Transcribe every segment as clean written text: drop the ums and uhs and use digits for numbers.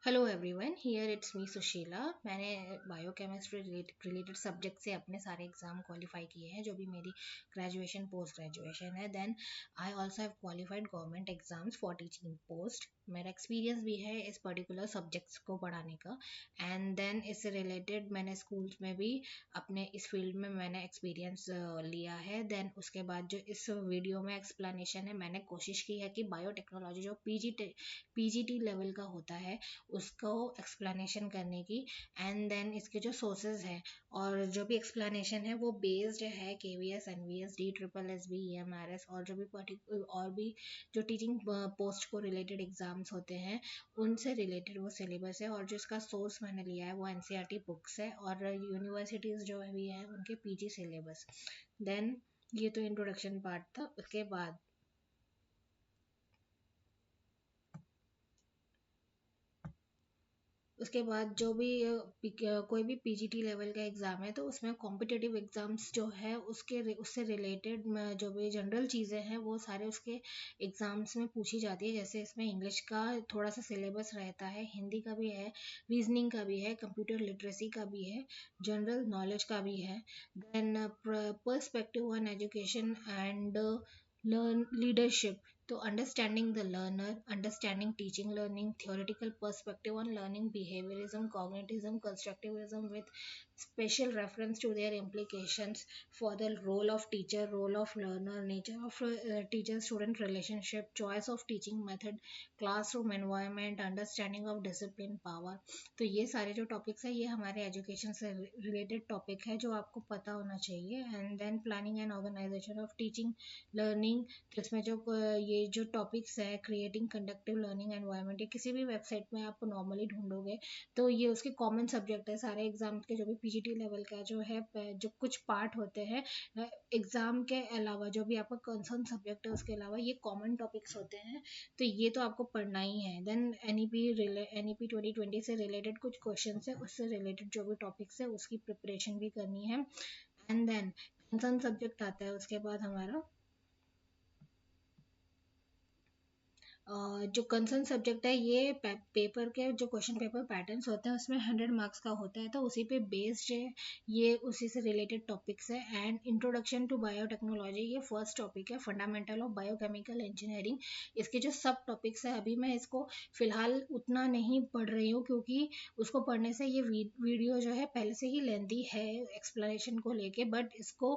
Hello everyone, here it's me Sushila. मैंने biochemistry related subject से अपने सारे एग्जाम क्वालिफाई किए हैं, जो भी मेरी ग्रेजुएशन पोस्ट ग्रेजुएशन है। Then I also have qualified government exams for teaching post. मेरा एक्सपीरियंस भी है इस पर्टिकुलर सब्जेक्ट्स को पढ़ाने का। एंड देन इससे रिलेटेड मैंने स्कूल्स में भी अपने इस फील्ड में मैंने एक्सपीरियंस लिया है। देन उसके बाद जो इस वीडियो में एक्सप्लेनेशन है, मैंने कोशिश की है कि बायोटेक्नोलॉजी जो पीजीटी लेवल का होता है उसको एक्सप्लेनेशन करने की। एंड देन इसके जो सोर्सेज है और जो भी एक्सप्लेनेशन है वो बेस्ड है KVS, NVS, D triple S B, EMRS और जो भी और भी जो टीचिंग पोस्ट को रिलेटेड एग्जाम्स होते हैं उनसे रिलेटेड वो सिलेबस है। और जो इसका सोर्स मैंने लिया है वो एनसीईआरटी बुक्स है और यूनिवर्सिटीज़ जो भी है उनके पीजी सिलेबस। देन ये तो इंट्रोडक्शन पार्ट था। उसके बाद जो भी कोई भी पीजीटी लेवल का एग्ज़ाम है तो उसमें कॉम्पिटिटिव एग्ज़ाम्स जो है उससे रिलेटेड जो भी जनरल चीज़ें हैं वो सारे उसके एग्ज़ाम्स में पूछी जाती है। जैसे इसमें इंग्लिश का थोड़ा सा सिलेबस रहता है, हिंदी का भी है, रीजनिंग का भी है, कंप्यूटर लिटरेसी का भी है, जनरल नॉलेज का भी है। Then perspective on education and learn leadership, to understanding the learner, understanding teaching learning, theoretical perspective on learning, behaviorism, cognitivism, constructivism with special reference to their implications for the role of teacher, role of learner, nature of teacher student relationship, choice of teaching method, classroom environment, understanding of discipline power। तो ये सारे जो topics है ये हमारे education से related topic है जो आपको पता होना चाहिए। And then planning and organisation of teaching learning, जिसमें जो ये जो टॉपिक्स है क्रिएटिंग कंडक्टिव लर्निंग एनवायरनमेंट, ये किसी भी वेबसाइट में आप नॉर्मली ढूंढोगे तो ये उसके कॉमन सब्जेक्ट है सारे एग्जाम के। जो भी पीजीटी लेवल का जो है जो कुछ पार्ट होते हैं एग्जाम के अलावा, जो भी आपका कंसर्न सब्जेक्ट है उसके अलावा ये कॉमन टॉपिक्स होते हैं, तो ये तो आपको पढ़ना ही है। देन एनईपी 2020 से रिलेटेड कुछ क्वेश्चन है, उससे रिलेटेड जो भी टॉपिक्स है उसकी प्रिपरेशन भी करनी है। एंड देन कंसर्न सब्जेक्ट आता है उसके बाद हमारा जो कंसर्न सब्जेक्ट है ये पेपर के जो क्वेश्चन पेपर पैटर्न्स होते हैं उसमें 100 मार्क्स का होता है, तो उसी पे बेस्ड है ये, उसी से रिलेटेड टॉपिक्स है। एंड इंट्रोडक्शन टू बायोटेक्नोलॉजी ये फर्स्ट टॉपिक है, फंडामेंटल ऑफ बायोकेमिकल इंजीनियरिंग। इसके जो सब टॉपिक्स है अभी मैं इसको फिलहाल उतना नहीं पढ़ रही हूँ क्योंकि उसको पढ़ने से ये वीडियो जो है पहले से ही लेंदी है एक्सप्लेनेशन को लेके, बट इसको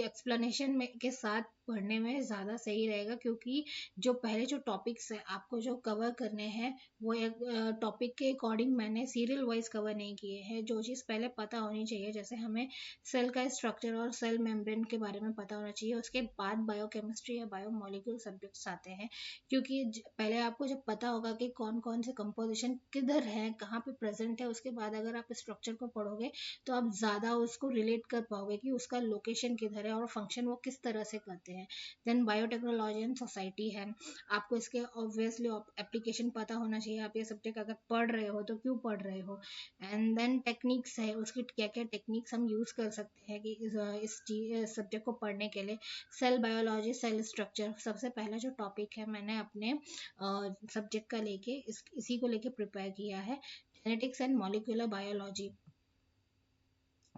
एक्सप्लेनेशन में के साथ पढ़ने में ज़्यादा सही रहेगा क्योंकि जो पहले जो टॉपिक्स है आपको जो कवर करने हैं वो एक टॉपिक के अकॉर्डिंग मैंने सीरियल वाइज कवर नहीं किए हैं। जो चीज़ पहले पता होनी चाहिए, जैसे हमें सेल का स्ट्रक्चर और सेल मेम्ब्रेन के बारे में पता होना चाहिए, उसके बाद बायोकेमिस्ट्री या बायोमोलिक्यूल सब्जेक्ट्स आते हैं। क्योंकि पहले आपको जब पता होगा कि कौन कौन से कंपोजिशन किधर है, कहाँ पे प्रेजेंट है, उसके बाद अगर आप स्ट्रक्चर को पढ़ोगे तो आप ज़्यादा उसको रिलेट कर पाओगे कि उसका लोकेशन किधर है और फंक्शन वो किस तरह से करते हैं। देन बायोटेक्नोलॉजी एंड सोसाइटी है, आपको इसके ऑब्वियसली एप्लीकेशन पता होना चाहिए। आप ये सब्जेक्ट अगर पढ़ रहे हो तो क्यों पढ़ रहे हो। एंड देन टेक्निक्स है, उसकी क्या क्या टेक्निक्स हम यूज़ कर सकते हैं कि इस सब्जेक्ट को पढ़ने के लिए। सेल बायोलॉजी, सेल स्ट्रक्चर सबसे पहला जो टॉपिक है मैंने अपने सब्जेक्ट का लेके इसी को लेके प्रिपेयर किया है। Genetics and molecular biology,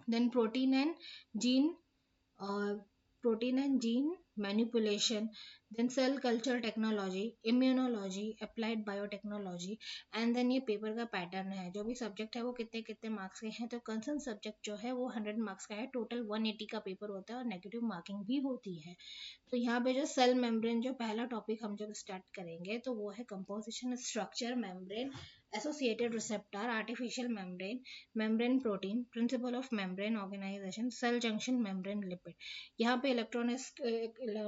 then gene protein and gene manipulation, then cell culture technology, immunology, applied biotechnology। And then ये पेपर का पैटर्न है, जो भी सब्जेक्ट है वो कितने कितने मार्क्स के हैं। तो कंसर्न सब्जेक्ट जो है वो 100 मार्क्स का है, टोटल 180 का पेपर होता है और नेगेटिव मार्किंग भी होती है। तो यहाँ पे जो सेल मेम्ब्रेन जो पहला टॉपिक हम जब स्टार्ट करेंगे तो वो है composition, structure, membrane, associated receptor, artificial membrane, membrane protein, principle of membrane organisation, cell junction, membrane lipid. यहाँ पे इलेक्ट्रॉनिक्स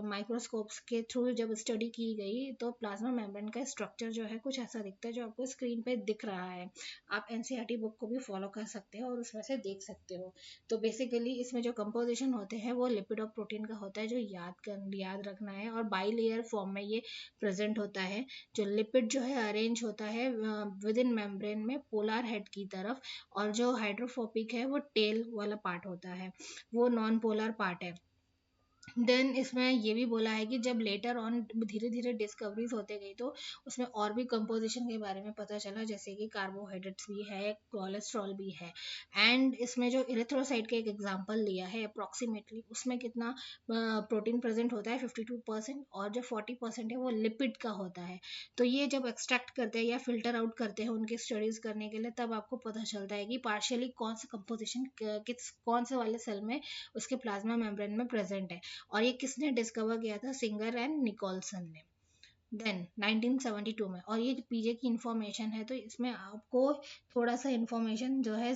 माइक्रोस्कोप्स के थ्रू जब स्टडी की गई तो प्लाज्मा मेम्ब्रेन का स्ट्रक्चर जो है कुछ ऐसा दिखता है जो आपको स्क्रीन पे दिख रहा है। आप एनसीईआरटी बुक को भी फॉलो कर सकते हो और उसमें से देख सकते हो। तो बेसिकली इसमें जो कंपोजिशन होते हैं वो लिपिड और प्रोटीन का होता है, जो याद रखना है, और बाई लेयर फॉर्म में ये प्रेजेंट होता है। जो लिपिड जो है अरेंज होता है विद इन मेम्ब्रेन में पोलर हेड की तरफ, और जो हाइड्रोफोबिक है वो टेल वाला पार्ट होता है, वो नॉन पोलर पार्ट है। देन इसमें ये भी बोला है कि जब लेटर ऑन धीरे धीरे डिस्कवरीज होते गई तो उसमें और भी कंपोजिशन के बारे में पता चला, जैसे कि कार्बोहाइड्रेट्स भी है, कोलेस्ट्रॉल भी है। एंड इसमें जो इरिथ्रोसाइट का एक एग्जांपल लिया है अप्रोक्सीमेटली, उसमें कितना प्रोटीन प्रेजेंट होता है 52%, और जो 40% है वो लिपिड का होता है। तो ये जब एक्सट्रैक्ट करते हैं या फिल्टर आउट करते हैं उनकी स्टडीज करने के लिए, तब आपको पता चलता है कि पार्शियली कौन सा कंपोजिशन किस कौन से वाले सेल में उसके प्लाज्मा मेम्ब्रेन में प्रेजेंट है। और ये किसने डिस्कवर किया था? सिंगर एंड निकोलसन ने, देन 1972 में। और ये पीजे की इंफॉर्मेशन है तो इसमें आपको थोड़ा सा इंफॉर्मेशन जो है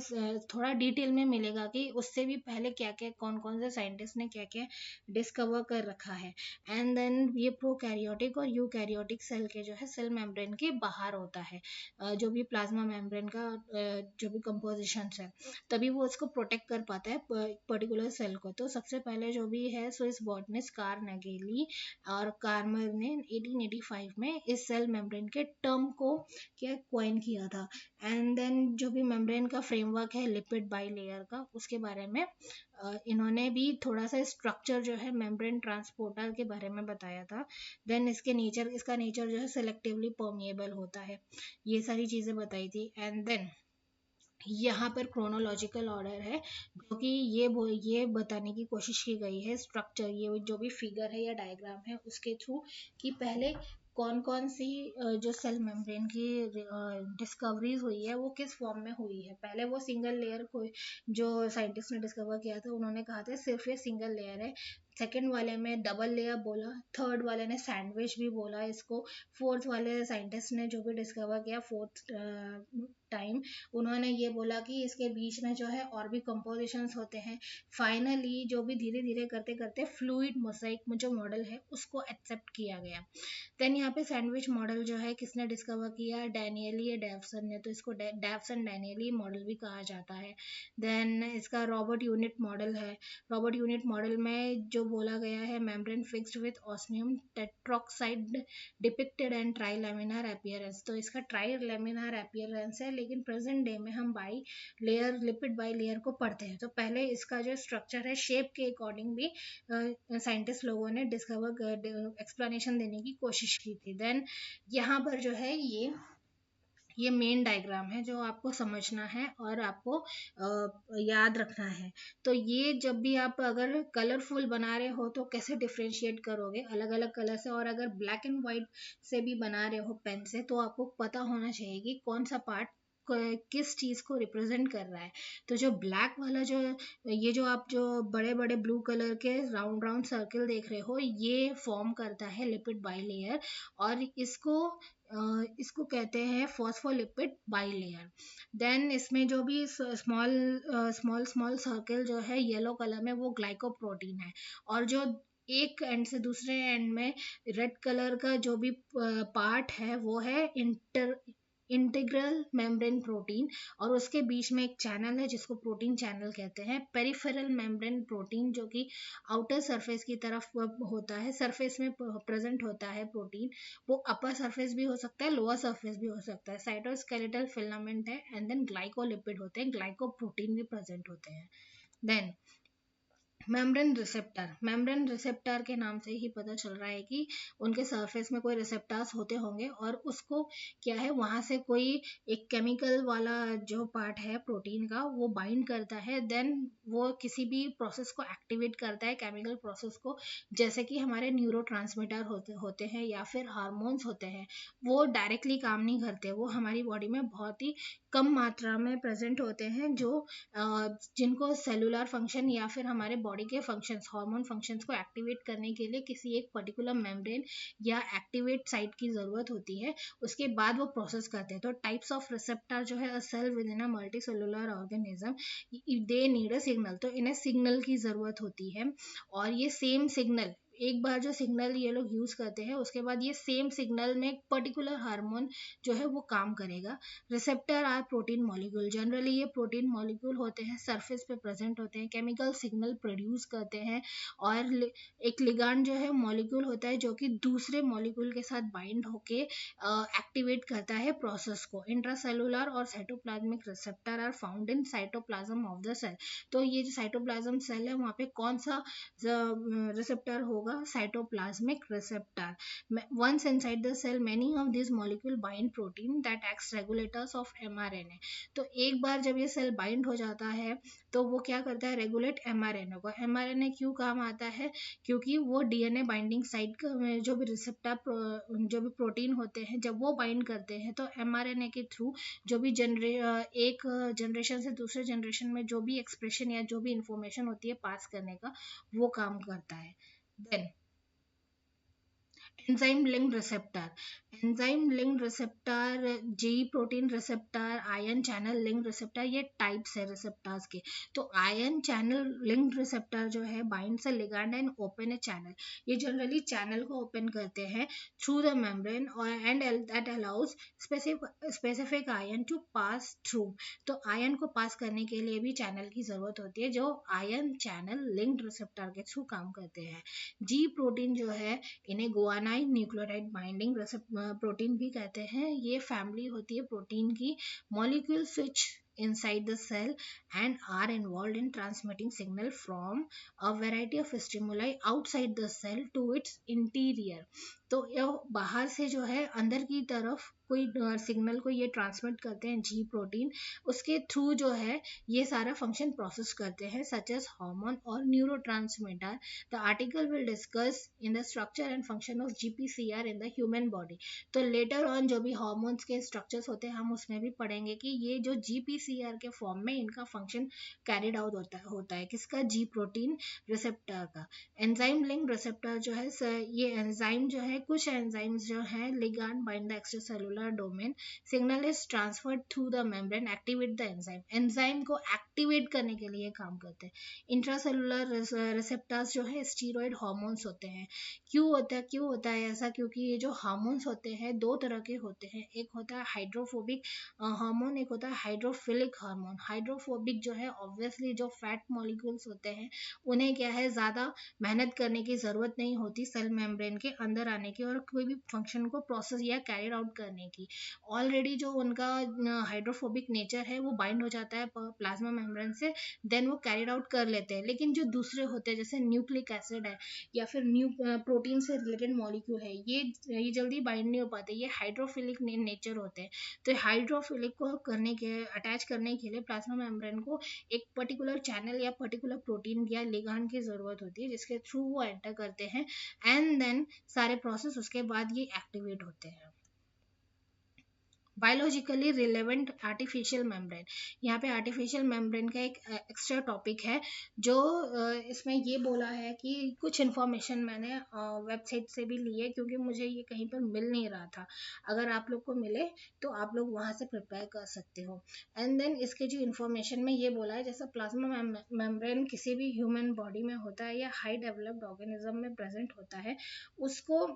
थोड़ा डिटेल में मिलेगा कि उससे भी पहले क्या क्या कौन कौन से साइंटिस्ट ने क्या क्या डिस्कवर कर रखा है। एंड देन ये प्रोकैरियोटिक और यूकैरियोटिक सेल के जो है सेल मेम्ब्रेन के बाहर होता है जो भी प्लाज्मा मेम्ब्रेन का जो भी कंपोजिशन है, तभी वो उसको प्रोटेक्ट कर पाता है पर्टिकुलर सेल को। तो सबसे पहले जो भी है स्विस बॉटनिस्ट कार्नेगी और कार्मर ने 1885 में इस सेल मेम्ब्रेन के टर्म को क्या क्वाइन किया था। एंड देन जो भी मेम्ब्रेन का फ्रेमवर्क है लिपिड बाइलेयर का, उसके बारे में इन्होंने भी थोड़ा सा स्ट्रक्चर जो है मेम्ब्रेन ट्रांसपोर्टर के बारे में बताया था। देन इसका नेचर जो है सेलेक्टिवली परमिएबल होता है, ये सारी चीजें बताई थी। एंड देन यहाँ पर क्रोनोलॉजिकल ऑर्डर है जो कि ये बताने की कोशिश की गई है स्ट्रक्चर, ये जो भी फिगर है या डायग्राम है उसके थ्रू, कि पहले कौन कौन सी जो सेल मेम्ब्रेन की डिस्कवरीज हुई है वो किस फॉर्म में हुई है। पहले वो सिंगल लेयर को जो साइंटिस्ट ने डिस्कवर किया था उन्होंने कहा था सिर्फ ये सिंगल लेयर है। सेकेंड वाले में डबल लेयर बोला, थर्ड वाले ने सैंडविच भी बोला इसको, फोर्थ वाले साइंटिस्ट ने जो भी डिस्कवर किया फोर्थ टाइम, उन्होंने ये बोला कि इसके बीच में जो है और भी कंपोजिशंस होते हैं। फाइनली जो भी धीरे धीरे करते करते फ्लूइड मोसाइक जो मॉडल है उसको एक्सेप्ट किया गया। देन यहाँ पे सैंडविच मॉडल जो है किसने डिस्कवर किया? डैनियली या डेवसन ने, तो इसको डेवसन डैनियली मॉडल भी कहा जाता है। देन इसका रॉबर्ट यूनिट मॉडल है। रॉबर्ट यूनिट मॉडल में जो बोला गया है membrane fixed with osmium tetroxide depicted and try laminar appearance, तो इसका ट्राई लेमिनार अपीयरेंस है, लेकिन प्रेजेंट डे में हम by layer lipid by layer को पढ़ते हैं। तो पहले इसका जो स्ट्रक्चर है शेप के अकॉर्डिंग भी साइंटिस्ट लोगों ने डिस्कवर एक्सप्लेनेशन देने की कोशिश की थी। देन यहाँ पर जो है ये मेन डायग्राम है जो आपको समझना है और आपको याद रखना है। तो ये जब भी आप अगर कलरफुल बना रहे हो तो कैसे डिफ्रेंशिएट करोगे अलग अलग कलर से, और अगर ब्लैक एंड वाइट से भी बना रहे हो पेन से, तो आपको पता होना चाहिए कि कौन सा पार्ट किस चीज को रिप्रेजेंट कर रहा है। तो जो ब्लैक वाला जो ये जो आप जो बड़े बड़े ब्लू कलर के राउंड राउंड सर्कल देख रहे हो, ये फॉर्म करता है लिपिड बाइलेयर, और इसको कहते हैं फॉस्फोलिपिड बाइलेयर। देन इसमें जो भी स्मॉल स्मॉल स्मॉल सर्कल जो है येलो कलर में वो ग्लाइकोप्रोटीन है, और जो एक एंड से दूसरे एंड में रेड कलर का जो भी पार्ट है वो है इंटीग्रल मेम्ब्रेन प्रोटीन, और उसके बीच में एक चैनल है जिसको प्रोटीन चैनल कहते हैं। पेरिफेरल मेम्ब्रेन प्रोटीन जो कि आउटर सरफेस की तरफ होता है, सरफेस में प्रेजेंट होता है प्रोटीन, वो अपर सरफेस भी हो सकता है लोअर सरफेस भी हो सकता है। साइटोस्केलेटल फिलामेंट है। एंड देन ग्लाइकोलिपिड होते हैं, ग्लाइकोप्रोटीन भी प्रेजेंट होते हैं। देन मेम्ब्रेन रिसेप्टर के नाम से ही पता चल रहा है कि उनके सरफेस में कोई रिसेप्टर्स होते होंगे, और उसको क्या है वहां से कोई एक केमिकल वाला जो पार्ट है प्रोटीन का वो बाइंड करता है। देन वो किसी भी प्रोसेस को एक्टिवेट करता है, केमिकल प्रोसेस को, जैसे कि हमारे न्यूरोट्रांसमीटर होते हैं या फिर हार्मोन्स होते हैं। वो डायरेक्टली काम नहीं करते, वो हमारी बॉडी में बहुत ही कम मात्रा में प्रेजेंट होते हैं, जो जिनको सेलुलर फंक्शन या फिर हमारे बॉडी के फंक्शंस हार्मोन फंक्शंस को एक्टिवेट करने के लिए किसी एक पर्टिकुलर मेम्ब्रेन या एक्टिवेट साइट की जरूरत होती है, उसके बाद वो प्रोसेस करते हैं। तो टाइप्स ऑफ रिसेप्टर जो है cell within a multi cellular organism, they need a signal, तो इन्हें सिग्नल की जरूरत होती है, और ये सेम सिग्नल एक बार जो सिग्नल ये लोग यूज करते हैं उसके बाद ये सेम सिग्नल में एक पर्टिकुलर हार्मोन जो है वो काम करेगा। Receptor are protein molecule, generally ये प्रोटीन मॉलिक्यूल होते हैं, सरफेस पे प्रेजेंट होते हैं, केमिकल सिग्नल प्रोड्यूस करते हैं। और एक लिगांड जो है मॉलिक्यूल होता है जो कि दूसरे मॉलिक्यूल के साथ बाइंड होके एक्टिवेट करता है प्रोसेस को। इंट्रासेलुलर और cytoplasmic receptor are found in cytoplasm of the cell. तो ये जो साइटोप्लाज्म सेल है वहाँ पे कौन सा रिसेप्टर होगा? Cytoplasmic receptor. once inside the cell many of these molecule bind protein that acts regulators of mRNA। तो एक बार जब ये सेल बाइंड हो जाता है तो वो क्या करता है? रेगुलेट mRNA को। mRNA क्यों काम आता है? क्योंकि वो डीएनए बाइंडिंग साइट में जो भी रिसेप्टर जो भी प्रोटीन होते हैं जब वो बाइंड करते हैं तो mRNA के थ्रू जो भी एक जनरेशन से दूसरे जनरेशन में जो भी एक्सप्रेशन या जो भी इंफॉर्मेशन होती है पास करने का वो काम करता है। Then enzyme linked receptor, enzyme linked receptor, G protein receptor, ion channel linked receptor, ये टाइप्स है रिसेप्टर्स के। तो आयन चैनल लिंक्ड रिसेप्टर जो है बाइंड से ligand and open a channel, ये जनरली चैनल को ओपन करते हैं थ्रू द मेम्ब्रेन और and that allows specific ion to pass through. तो आयन को पास करने के लिए भी चैनल की जरूरत होती है जो आयन चैनल लिंक्ड रिसेप्टर के थ्रू काम करते हैं। जी प्रोटीन जो है इन्हें गुआनाइन न्यूक्लियोटाइड बाइंडिंग प्रोटीन भी कहते हैं। ये फैमिली होती है प्रोटीन की। Molecule switch inside the cell and are involved in transmitting signal from a variety of stimuli outside the cell to its interior। तो ये बाहर से जो है अंदर की तरफ कोई सिग्नल को ये ट्रांसमिट करते हैं जी प्रोटीन, उसके थ्रू जो है ये सारा फंक्शन प्रोसेस करते हैं सच एज हार्मोन और neurotransmitter. The article will discuss in the structure and function of GPCR in the human body. तो लेटर ऑन जो भी हार्मोन्स के स्ट्रक्चर्स होते हैं हम उसमें भी पढ़ेंगे कि ये जो जीपीसीआर के फॉर्म में इनका फंक्शन कैरिड आउट होता है किसका? जी प्रोटीन रिसेप्टर का। एंजाइम लिंक रिसेप्टर जो है ये एंजाइम जो है कुछ एंजाइम्स जो है ligand bind the extracellular domain, signal is transferred through the membrane, activate the enzyme, enzyme को एक्टिवेट करने के लिए काम करते हैं। इंट्रासेलुलर रिसेप्टर्स जो है स्टीरॉयड हार्मोन्स होते हैं। क्यों होता है ऐसा? क्योंकि ये जो हार्मोन्स होते हैं दो तरह के होते हैं, एक होता है हाइड्रोफोबिक हार्मोन, एक होता है हाइड्रोफिलिक हार्मोन। हाइड्रोफोबिक जो है ऑब्वियसली जो फैट मॉलिक्यूल्स होते हैं उन्हें क्या है ज़्यादा मेहनत करने की ज़रूरत नहीं होती सेल मेम्ब्रेन के अंदर आने की और कोई भी फंक्शन को प्रोसेस या कैरियर आउट करने की। ऑलरेडी जो उनका हाइड्रोफोबिक नेचर है वो बाइंड हो जाता है प्लाज्मा मेम्ब्रेन से, देन वो कैरियर आउट कर लेते हैं। लेकिन जो दूसरे होते हैं जैसे न्यूक्लिक एसिड है या फिर प्रोटीन से रिलेटेड मॉलिक्यूल है ये जल्दी बाइंड नहीं हो पाते, ये हाइड्रोफिलिक नेचर होते हैं। तो हाइड्रोफिलिक को अटैच करने के लिए प्लाज्मा मेम्ब्रेन को एक पर्टिकुलर चैनल या पर्टिकुलर प्रोटीन या लिगांड की जरूरत होती है जिसके थ्रू वो एंटर करते हैं एंड देन सारे प्रोसेस उसके बाद ये एक्टिवेट होते हैं। बायोलॉजिकली रिलेवेंट आर्टिफिशियल मेम्ब्रेन, यहाँ पे आर्टिफिशियल मेम्ब्रेन का एक एक्स्ट्रा टॉपिक है जो इसमें ये बोला है कि कुछ इन्फॉर्मेशन मैंने वेबसाइट से भी ली है क्योंकि मुझे ये कहीं पर मिल नहीं रहा था। अगर आप लोग को मिले तो आप लोग वहाँ से प्रिपेयर कर सकते हो। एंड देन इसके जो इन्फॉर्मेशन में ये बोला है जैसा प्लाज्मा मेम्ब्रेन किसी भी ह्यूमन बॉडी में होता है या हाई डेवलप्ड ऑर्गेनिज्म में प्रेजेंट होता है, उसको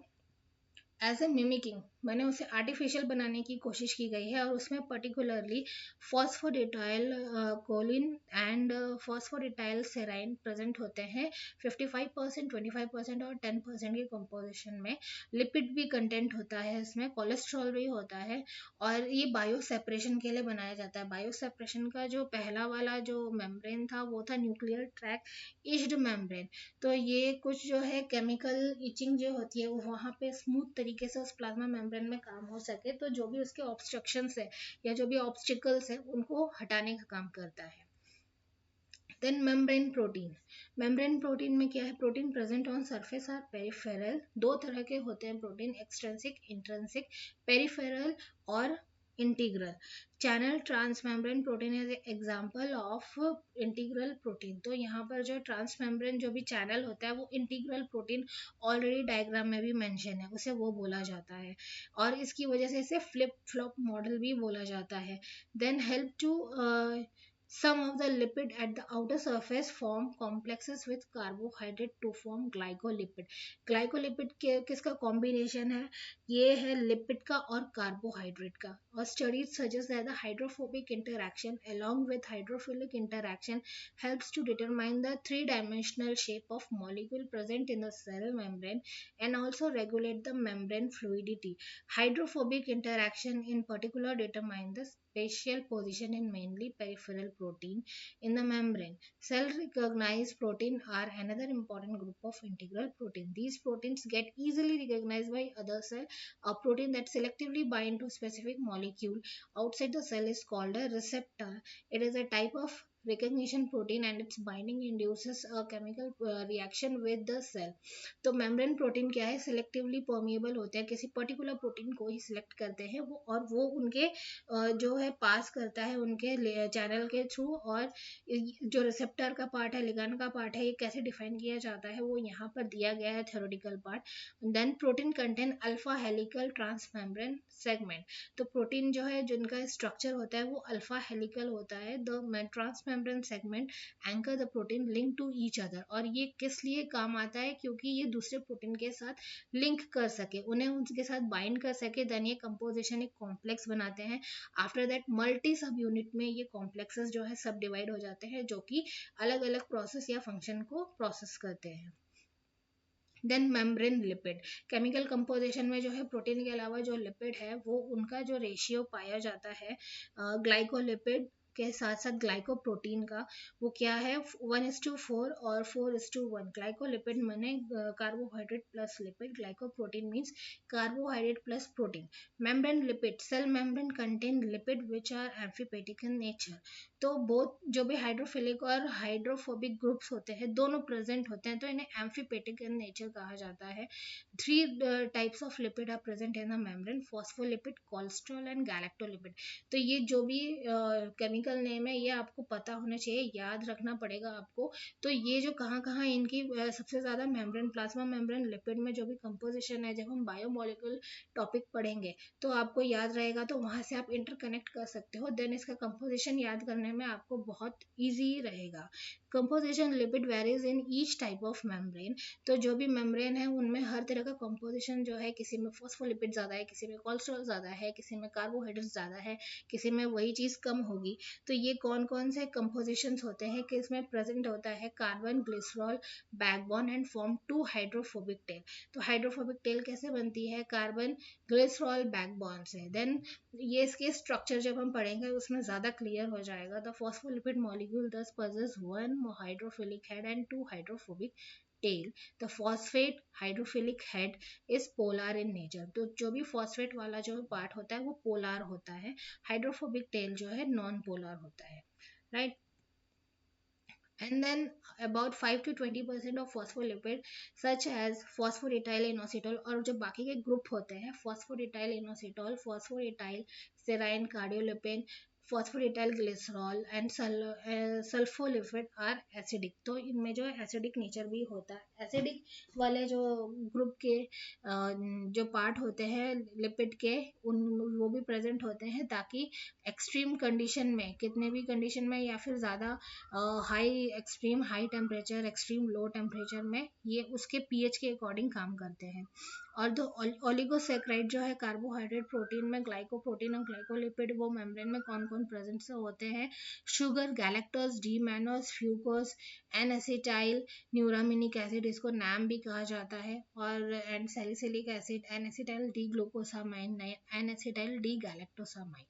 एज ए मिमिकिंग मैंने उसे आर्टिफिशियल बनाने की कोशिश की गई है और उसमें पर्टिकुलरली फॉस्फोडिटाइल कोलिन एंड फॉस्फोडिटाइल सेराइन प्रेजेंट होते हैं 55%, 25% और 10% के कंपोजिशन में। लिपिड भी कंटेंट होता है इसमें, कोलेस्ट्रॉल भी होता है और ये बायो सेपरेशन के लिए बनाया जाता है। बायो सेपरेशन का जो पहला वाला जो मेम्ब्रेन था वो था न्यूक्लियर ट्रैक इच्ड मेम्ब्रेन। तो ये कुछ जो है केमिकल इचिंग जो होती है वो वहाँ पे स्मूथ तरीके से उस प्लाज्मा मेम्ब्रेन में काम हो सके, तो जो भी उसके ऑब्स्ट्रक्शंस है या जो भी ऑब्स्टिकल्स है उनको हटाने का काम करता है। Then membrane protein, membrane protein में क्या है? Protein present on surface are peripheral, दो तरह के होते हैं प्रोटीन, एक्सट्रिंसिक इंट्रिंसिक। पेरिफेरल और integral. Channel transmembrane protein is example of integral protein. तो यहाँ पर जो ट्रांसमेम्ब्रेन जो भी चैनल होता है वो इंटीग्रल प्रोटीन ऑलरेडी डायग्राम में भी मेंशन है, उसे वो बोला जाता है और इसकी वजह से इसे फ्लिप फ्लॉप मॉडल भी बोला जाता है। Then help to Some of the lipid at the outer surface form complexes with carbohydrate to form glycolipid. Glycolipid के किसका कॉम्बिनेशन है? ये है लिपिड का और कार्बोहाइड्रेट का. और studies suggest that the hydrophobic interaction along with hydrophilic interaction helps to determine the three-dimensional shape of molecule present in the cell membrane and also regulate the membrane fluidity. Hydrophobic interaction in particular determine the spatial position in mainly peripheral protein in the membrane. Cell recognized protein are another important group of integral protein. These proteins get easily recognized by other cell. A protein that selectively bind to specific molecule outside the cell is called a receptor. It is a type of recognition protein and its binding induces a chemical reaction with the cell. तो membrane protein क्या है? Selectively permeable होते हैं, किसी particular protein को ही select करते हैं वो, और वो उनके जो है पास करता है उनके चैनल के थ्रू. और जो रिसेप्टर का पार्ट है, लिगैंड का पार्ट है, ये कैसे डिफाइन किया जाता है वो यहाँ पर दिया गया है theoretical part. Then protein contain alpha helical transmembrane segment. तो प्रोटीन जो है जिनका स्ट्रक्चर होता है वो अल्फा हेलिकल होता है. The transmembrane segment anchor the protein link to each other. और ये किस लिए काम आता है? क्योंकि ये दूसरे प्रोटीन के साथ लिंक कर सके, उन्हें उनके साथ बाइंड कर सके. देन ये कंपोजिशन एक कॉम्प्लेक्स बनाते हैं. आफ्टर दैट मल्टी सब यूनिट में ये कॉम्प्लेक्सेस जो है सब डिवाइड हो जाते हैं, जो कि अलग अलग प्रोसेस या फंक्शन को प्रोसेस करते हैं. Then membrane lipid. Chemical composition में जो है प्रोटीन के अलावा जो लिपिड है वो उनका जो रेशियो पाया जाता है ग्लाइकोलिपिड के साथ साथ ग्लाइकोप्रोटीन का, वो क्या है? 1:4 और 4:1. ग्लाइकोलिपिड माने carbohydrate plus lipid, glycoprotein means carbohydrate plus protein. Membrane lipid. Cell membrane contain lipid which are amphipathic in nature. तो बोथ जो भी हाइड्रोफिलिक और हाइड्रोफोबिक ग्रुप्स होते हैं दोनों प्रेजेंट होते हैं, तो इन्हें एम्फीपेटिक इन नेचर कहा जाता है. 3 types of lipid are present in the membrane: phospholipid, cholesterol and galactolipid. तो ये जो भी केमिकल नेम है ये आपको पता होना चाहिए, याद रखना पड़ेगा आपको. तो ये जो कहाँ कहाँ इनकी सबसे ज़्यादा मेम्ब्रेन, प्लाज्मा मेम्ब्रेन लिपिड में जो भी कंपोजिशन है, जब हम बायोमोलिकुलर टॉपिक पढ़ेंगे तो आपको याद रहेगा, तो वहाँ से आप इंटरकनेक्ट कर सकते हो. देन इसका कंपोजिशन याद करने में आपको बहुत ईजी रहेगा. Composition lipid varies in each type of membrane. तो जो भी मेम्ब्रेन है उनमें हर तरह का कंपोजिशन जो है, किसी में फॉस्फोलिपिड ज़्यादा है, किसी में कोलेस्ट्रॉल ज़्यादा है, किसी में कार्बोहाइड्रेट ज़्यादा है, किसी में वही चीज़ कम होगी. तो ये कौन कौन से कंपोजिशंस होते हैं कि इसमें प्रेजेंट होता है? Carbon, glycerol, backbone and form 2 hydrophobic tell. तो हाइड्रोफोबिक टेल कैसे बनती है? कार्बन, ग्लिसरॉल, बैकबोन से. देन ये इसके स्ट्रक्चर जब हम पढ़ेंगे उसमें ज़्यादा क्लियर हो जाएगा. द फॉस्फोलिपिड मॉलिक्यूल दस possess 1 hydrophilic head and 2 hydrophobic tail. The phosphate hydrophilic head is polar in nature. तो जो भी phosphate वाला जो पार्ट होता है वो पोलार होता है. हाइड्रोफोबिक टेल जो है नॉन पोलर होता है, right. And then about 5 to 20% of phospholipid such as phosphoretidyl inositol, और जो बाकी के ग्रुप होते हैं phosphoretidyl inositol, phosphoretidyl serine, cardiolipin, phosphoretidyl glycerol and sulfolipid are acidic. तो इनमें जो है एसिडिक नेचर भी होता है. एसिडिक वाले जो ग्रुप के जो पार्ट होते हैं लिपिड के उन वो भी प्रेजेंट होते हैं, ताकि एक्सट्रीम कंडीशन में, कितने भी कंडीशन में या फिर ज़्यादा high, extreme high temperature, extreme low temperature में ये उसके पीएच के अकॉर्डिंग काम करते हैं. और जो ओलिगोसेक्राइड जो है कार्बोहाइड्रेट प्रोटीन में, ग्लाइकोप्रोटीन और ग्लाइकोलिपिड, वो मेम्ब्रेन में कौन कौन प्रेजेंट से होते हैं? Sugar, galactose, D mannose, fucose, N acetyl neuraminic acid, इसको नैम भी कहा जाता है, और and salicylic acid, N acetyl D glucosamine, N acetyl D galactosamine.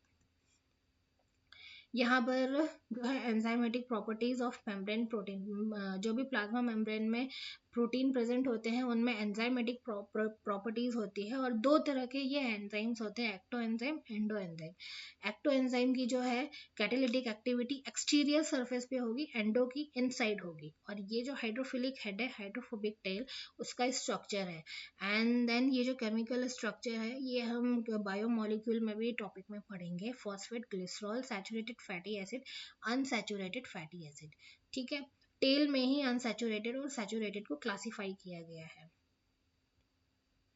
यहाँ पर जो है enzymatic properties of membrane protein, जो भी प्लाज्मा मेम्ब्रेन में प्रोटीन प्रेजेंट होते हैं उनमें एंजाइमेटिक प्रॉपर्टीज होती है. और 2 तरह के ये एंजाइम्स होते हैं, ecto enzyme, endo enzyme. Ecto enzyme की जो है कैटालिटिक एक्टिविटी एक्सटीरियर सरफेस पे होगी, एंडो की इनसाइड होगी. और ये जो हाइड्रोफिलिक हेड है, हाइड्रोफोबिक टेल, उसका स्ट्रक्चर है. एंड देन ये जो केमिकल स्ट्रक्चर है ये हम बायोमोलिक्यूल में भी टॉपिक में पढ़ेंगे. Phosphate, glycerol, saturated fatty acid, unsaturated fatty acid. ठीक है, टेल में ही अनसैचुरेटेड और सैचुरेटेड को क्लासिफाई किया गया है.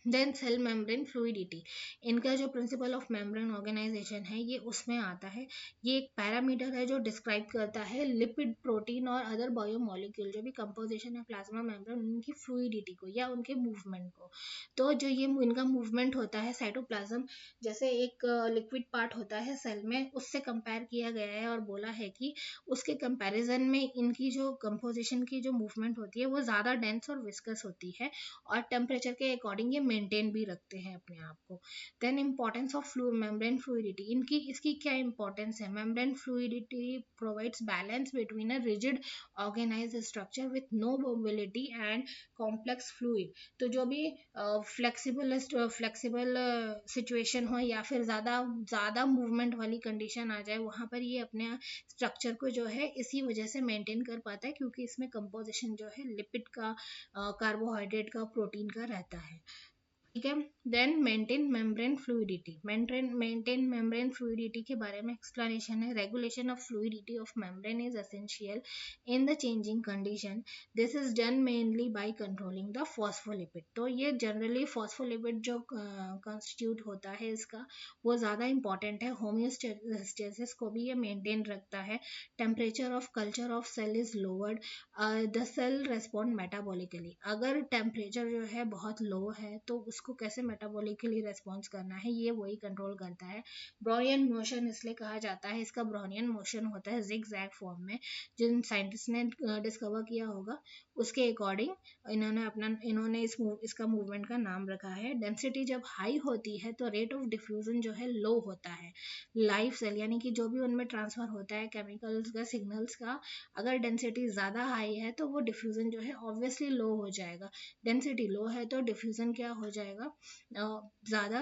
देन सेल मेम्ब्रेन फ्लूइडिटी, इनका जो प्रिंसिपल ऑफ मेम्ब्रेन ऑर्गेनाइजेशन है ये उसमें आता है। ये एक पैरामीटर है जो डिस्क्राइब करता है लिपिड, प्रोटीन और अदर बायोमोलिक्यूल जो भी कंपोजिशन है प्लाज्मा मेम्ब्रेन, उनकी फ्लूइडिटी को या उनके मूवमेंट को। तो जो ये इनका मूवमेंट होता है साइटोप्लाज्म जैसे एक लिक्विड पार्ट होता है सेल में, उससे कंपेयर किया गया है और बोला है कि उसके कंपैरिजन में इनकी जो कंपोजिशन की जो मूवमेंट होती है वो ज़्यादा डेंस और विस्कस होती है और टेम्परेचर के अकॉर्डिंग ये मेंटेन भी रखते हैं अपने आप को। Then importance of membrane fluidity, इनकी इसकी क्या इंपॉर्टेंस है? Membrane fluidity provides balance between a rigid organised structure with no mobility and complex fluid. तो जो भी फ्लेक्सिबल सिचुएशन हो या फिर ज़्यादा ज़्यादा मूवमेंट वाली कंडीशन आ जाए, वहाँ पर ये अपने स्ट्रक्चर को जो है इसी वजह से मेंटेन कर पाता है क्योंकि इसमें कंपोजिशन जो है लिपिड का, कार्बोहाइड्रेट का, प्रोटीन का रहता है। ठीक है। Then maintain membrane fluidity, maintain membrane fluidity के बारे में एक्सप्लेनेशन है। Regulation of fluidity of membrane is essential in the changing condition, this is done mainly by controlling the phospholipid. तो ये जनरली फॉस्फोलिपिड जो कॉन्स्टिट्यूट होता है इसका, वो ज़्यादा इंपॉर्टेंट है। होम्योस्टेसिस को भी ये मेंटेन रखता है। Temperature of culture of cell is lowered, the cell respond metabolically. अगर टेम्परेचर जो है बहुत लो है तो उसको कैसे मेटाबॉलिकली रेस्पॉन्स करना है ये वही कंट्रोल करता है। ब्रोनियन मोशन इसलिए कहा जाता है, इसका ब्रोनियन मोशन होता है जिग जैग फॉर्म में। जिन साइंटिस्ट ने डिस्कवर किया होगा उसके अकॉर्डिंग इन्होंने इसका मूवमेंट का नाम रखा है। डेंसिटी जब हाई होती है तो रेट ऑफ डिफ्यूजन जो है लो होता है। लाइफ सेल यानी कि जो भी उनमें ट्रांसफर होता है केमिकल्स का, सिग्नल्स का, अगर डेंसिटी ज़्यादा हाई है तो वो डिफ्यूज़न जो है ऑब्वियसली लो हो जाएगा। डेंसिटी लो है तो डिफ्यूज़न क्या हो जाएगा, ज़्यादा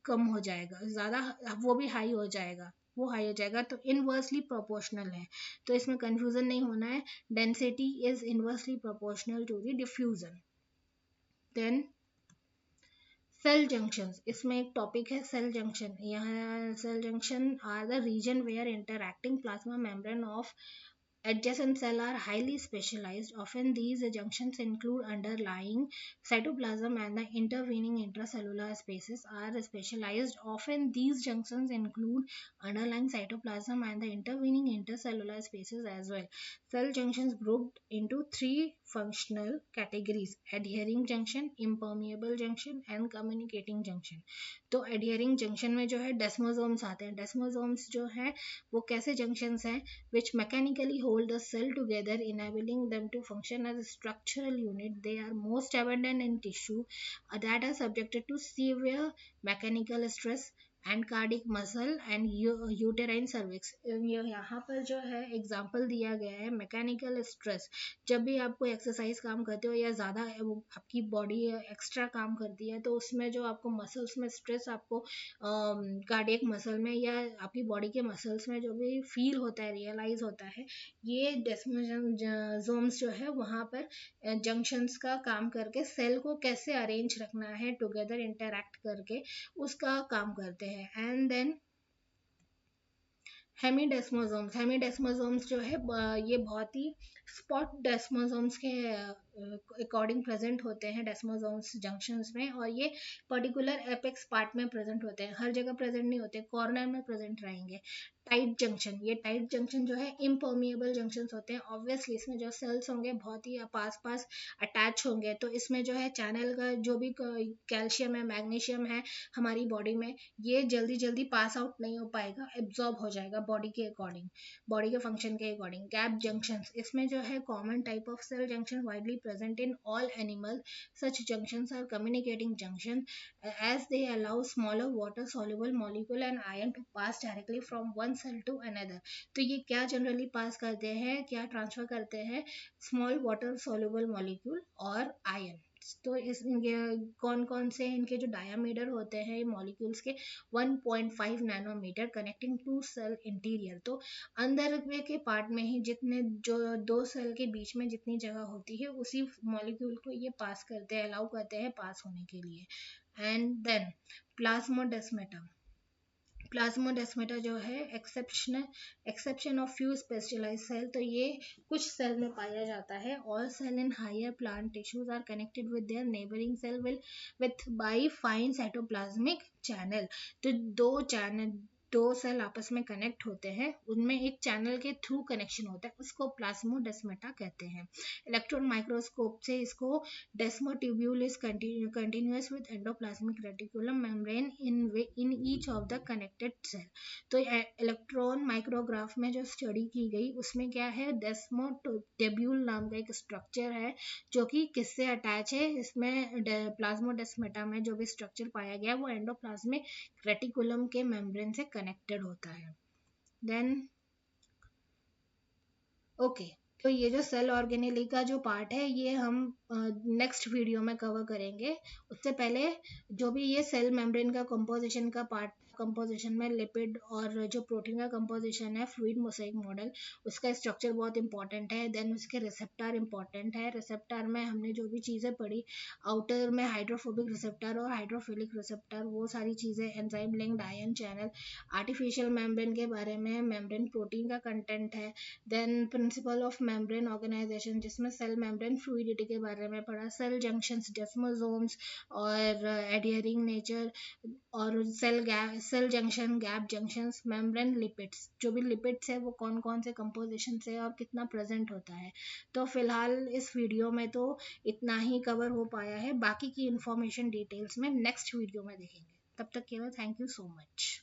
कम हो जाएगा, ज़्यादा वो भी हाई हो जाएगा, वो हाई हो जाएगा। तो इनवर्सली प्रोपोर्शनल है, तो इसमें कंफ्यूजन नहीं होना है। Density is inversely proportional to the diffusion. Then cell junction, इसमें एक टॉपिक है सेल जंक्शन। यहाँ cell junction are the region where interacting plasma membrane of adjacent cells are highly specialized. Often these junctions include underlying cytoplasm and the intervening intracellular spaces are specialized. Often these junctions include underlying cytoplasm and the intervening intercellular spaces as well. Cell junctions grouped into three functional categories: adhering junction, impermeable junction and communicating junction. तो adhering junction में जो है desmosomes आते हैं। desmosomes जो है वो कैसे junctions हैं which mechanically hold the cell together, enabling them to function as a structural unit. They are most abundant in tissue that are subjected to severe mechanical stress and cardiac muscle and uterine cervix. यहाँ पर जो है example दिया गया है mechanical stress. जब भी आप कोई एक्सरसाइज काम करते हो या ज़्यादा आपकी बॉडी एक्स्ट्रा काम करती है तो उसमें जो आपको मसल्स में स्ट्रेस आपको कार्डियक मसल में या आपकी बॉडी के मसल्स में जो भी फील होता है, रियलाइज होता है, ये डेस्मोसोम्स जो है वहाँ पर जंक्शंस का काम करके सेल को कैसे अरेंज रखना है टुगेदर इंटरैक्ट करके उसका काम करते हैं। एंड देन हेमीडेस्मोसोम्स जो है ये बहुत ही स्पॉट डेस्मोसोम्स के अकॉर्डिंग प्रेजेंट होते हैं डेस्मोसोम्स जंक्शंस में, और ये पर्टिकुलर एपेक्स पार्ट में प्रेजेंट होते हैं, हर जगह प्रेजेंट नहीं होते, कॉर्नर में प्रेजेंट रहेंगे। टाइट जंक्शन, ये टाइट जंक्शन जो है इम्पर्मिएबल जंक्शन होते हैं। ऑब्वियसली इसमें जो सेल्स होंगे बहुत ही पास पास अटैच होंगे, तो इसमें जो है चैनल का जो भी कैल्शियम है, मैग्नीशियम है हमारी बॉडी में, ये जल्दी जल्दी पास आउट नहीं हो पाएगा, एब्जॉर्ब हो जाएगा बॉडी के अकॉर्डिंग, बॉडी के फंक्शन के अकॉर्डिंग। गैप जंक्शन, इसमें जो है common type of cell junction widely present in all animal. Such junctions are communicating junction as they allow smaller water soluble molecule and ion to pass directly from one cell to another। तो ये क्या generally पास करते हैं, क्या transfer करते हैं, small water soluble molecule और ion. तो इस कौन कौन से इनके जो डायामीटर होते हैं मॉलिक्यूल्स के, 1.5 nanometre connecting to cell interior. तो अंदर के पार्ट में ही जितने जो दो सेल के बीच में जितनी जगह होती है उसी मॉलिक्यूल को ये पास करते हैं, अलाउ करते हैं पास होने के लिए। एंड देन प्लाज्मोडेस्मेटा, प्लाज्मोडेस्माटा जो है exception of few specialised cell, तो ये कुछ सेल में पाया जाता है. All cell in higher plant tissues are connected with their neighbouring cell with by fine cytoplasmic channel. तो दो सेल आपस में कनेक्ट होते हैं, उनमें एक चैनल के थ्रू कनेक्शन होता है, उसको प्लाज्मोडेस्माटा कहते हैं. इलेक्ट्रॉन माइक्रोस्कोप से इसको desmotubule is continuous with endoplasmic reticulum membrane in each of the connected cell. तो इलेक्ट्रॉन माइक्रोग्राफ में जो स्टडी की गई उसमें क्या है, डेस्मोट्यूब्यूल नाम का एक स्ट्रक्चर है जो कि किससे अटैच है, इसमें प्लाज्मोडेस्माटा में जो भी स्ट्रक्चर पाया गया वो एंडोप्लाज्मिक रेटिकुलम के मेम्ब्रेन से कनेक्टेड होता है. देन ओके, तो ये जो सेल ऑर्गेनेली का जो पार्ट है ये हम नेक्स्ट वीडियो में कवर करेंगे. उससे पहले जो भी ये सेल मेम्ब्रेन का कंपोजिशन का पार्ट, कंपोजिशन में लिपिड और जो प्रोटीन का कंपोजिशन है, फ्लूइड मोसेक मॉडल, उसका स्ट्रक्चर बहुत इंपॉर्टेंट है. देन उसके रिसेप्टर इंपॉर्टेंट है. रिसेप्टर में हमने जो भी चीज़ें पढ़ी, आउटर में हाइड्रोफोबिक रिसेप्टर और हाइड्रोफिलिक रिसेप्टर, वो सारी चीज़ें, enzyme linked ion channel, artificial membrane के बारे में, मेम्ब्रेन प्रोटीन का कंटेंट है. Then principle of membrane organisation जिसमें सेल मेम्ब्रेन फ्लूइडिटी के बारे में पढ़ा, सेल जंक्शंस, डेस्मोसोम्स और एडियरिंग नेचर, और cell junction, gap junctions, membrane lipids, जो भी लिपिड्स है वो कौन कौन से कंपोजिशन से और कितना प्रेजेंट होता है. तो फिलहाल इस वीडियो में तो इतना ही कवर हो पाया है, बाकी की इंफॉर्मेशन डिटेल्स में नेक्स्ट वीडियो में देखेंगे. तब तक के लिए थैंक यू सो मच.